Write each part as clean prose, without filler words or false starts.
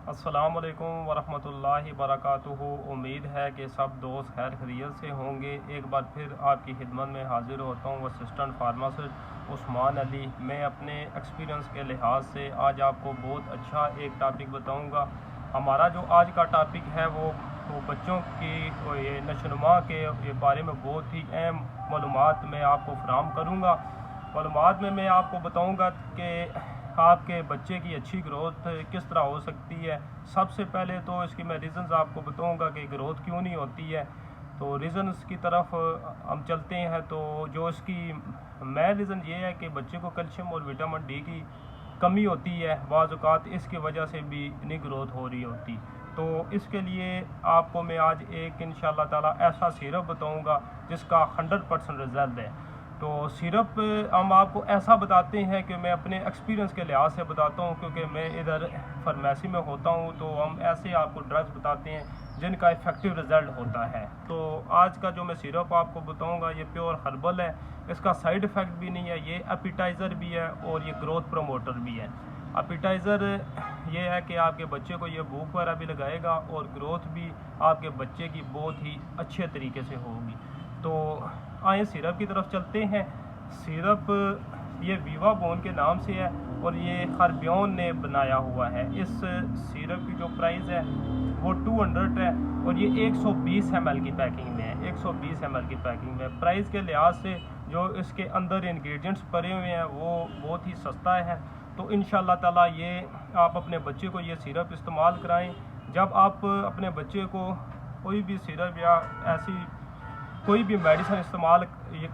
السلام علیکم ورحمۃ اللہ وبرکاتہ۔ امید ہے کہ سب دوست خیر خیریت سے ہوں گے۔ ایک بار پھر آپ کی خدمت میں حاضر ہوتا ہوں اسسٹنٹ فارماسسٹ عثمان علی۔ میں اپنے ایکسپیرینس کے لحاظ سے آج آپ کو بہت اچھا ایک ٹاپک بتاؤں گا۔ ہمارا جو آج کا ٹاپک ہے وہ بچوں کی نشوونما کے بارے میں بہت ہی اہم معلومات میں آپ کو فراہم کروں گا۔ معلومات میں آپ کو بتاؤں گا کہ آپ کے بچے کی اچھی گروتھ کس طرح ہو سکتی ہے۔ سب سے پہلے تو اس کی میں ریزنز آپ کو بتاؤں گا کہ گروتھ کیوں نہیں ہوتی ہے۔ تو ریزنز کی طرف ہم چلتے ہیں۔ تو جو اس کی مین ریزن یہ ہے کہ بچے کو کیلشیم اور وٹامن ڈی کی کمی ہوتی ہے، بعض اوقات اس کی وجہ سے بھی نہیں گروتھ ہو رہی ہوتی۔ تو اس کے لیے آپ کو میں آج ایک انشاءاللہ تعالی ایسا سیرپ بتاؤں گا جس کا 100% رزلٹ ہے۔ تو سیرپ ہم آپ کو ایسا بتاتے ہیں کہ میں اپنے ایکسپیرینس کے لحاظ سے بتاتا ہوں، کیونکہ میں ادھر فارمیسی میں ہوتا ہوں، تو ہم ایسے آپ کو ڈرگس بتاتے ہیں جن کا افیکٹو رزلٹ ہوتا ہے۔ تو آج کا جو میں سیرپ آپ کو بتاؤں گا یہ پیور ہربل ہے، اس کا سائیڈ افیکٹ بھی نہیں ہے، یہ اپیٹائزر بھی ہے اور یہ گروتھ پروموٹر بھی ہے۔ اپیٹائزر یہ ہے کہ آپ کے بچے کو یہ بھوک وغیرہ بھی لگائے گا اور گروتھ بھی آپ کے بچے کی بہت ہی اچھے طریقے سے ہوگی۔ تو آئیں سیرپ کی طرف چلتے ہیں۔ سیرپ یہ ویوا بون کے نام سے ہے اور یہ خربیون نے بنایا ہوا ہے۔ اس سیرپ کی جو پرائز ہے وہ 200 ہے اور یہ 120 ml کی پیکنگ میں ہے، 120 ml کی پیکنگ میں۔ پرائز کے لحاظ سے جو اس کے اندر انگریڈینٹس پڑے ہوئے ہیں وہ بہت ہی سستا ہے۔ تو انشاءاللہ تعالیٰ یہ آپ اپنے بچے کو یہ سیرپ استعمال کرائیں۔ جب آپ اپنے بچے کو کوئی بھی سیرپ یا ایسی کوئی بھی میڈیسن استعمال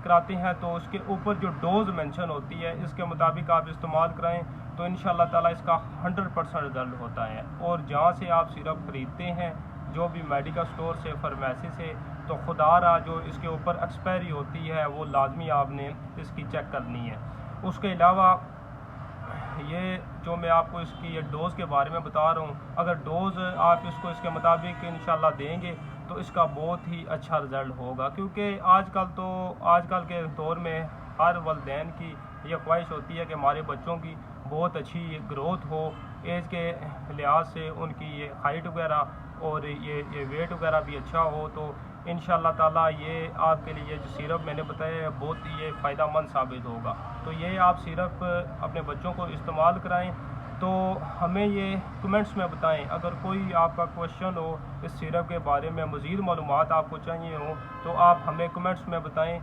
کراتے ہیں تو اس کے اوپر جو ڈوز مینشن ہوتی ہے اس کے مطابق آپ استعمال کرائیں، تو انشاءاللہ تعالیٰ اس کا 100% رزلٹ ہوتا ہے۔ اور جہاں سے آپ سیرپ خریدتے ہیں، جو بھی میڈیکل سٹور سے، فارمیسی سے، تو خدا را جو اس کے اوپر ایکسپائری ہوتی ہے وہ لازمی آپ نے اس کی چیک کرنی ہے۔ اس کے علاوہ یہ جو میں آپ کو اس کی یہ ڈوز کے بارے میں بتا رہا ہوں، اگر ڈوز آپ اس کو اس کے مطابق انشاءاللہ دیں گے تو اس کا بہت ہی اچھا رزلٹ ہوگا، کیونکہ آج کل کے دور میں ہر والدین کی یہ خواہش ہوتی ہے کہ ہمارے بچوں کی بہت اچھی گروتھ ہو، ایج کے لحاظ سے ان کی یہ ہائٹ وغیرہ اور یہ ویٹ وغیرہ بھی اچھا ہو۔ تو انشاءاللہ تعالیٰ یہ آپ کے لیے جو سیرپ میں نے بتایا ہے بہت یہ فائدہ مند ثابت ہوگا۔ تو یہ آپ سیرپ اپنے بچوں کو استعمال کرائیں۔ تو ہمیں یہ کمنٹس میں بتائیں، اگر کوئی آپ کا کویشچن ہو اس سیرپ کے بارے میں، مزید معلومات آپ کو چاہیے ہوں تو آپ ہمیں کمنٹس میں بتائیں۔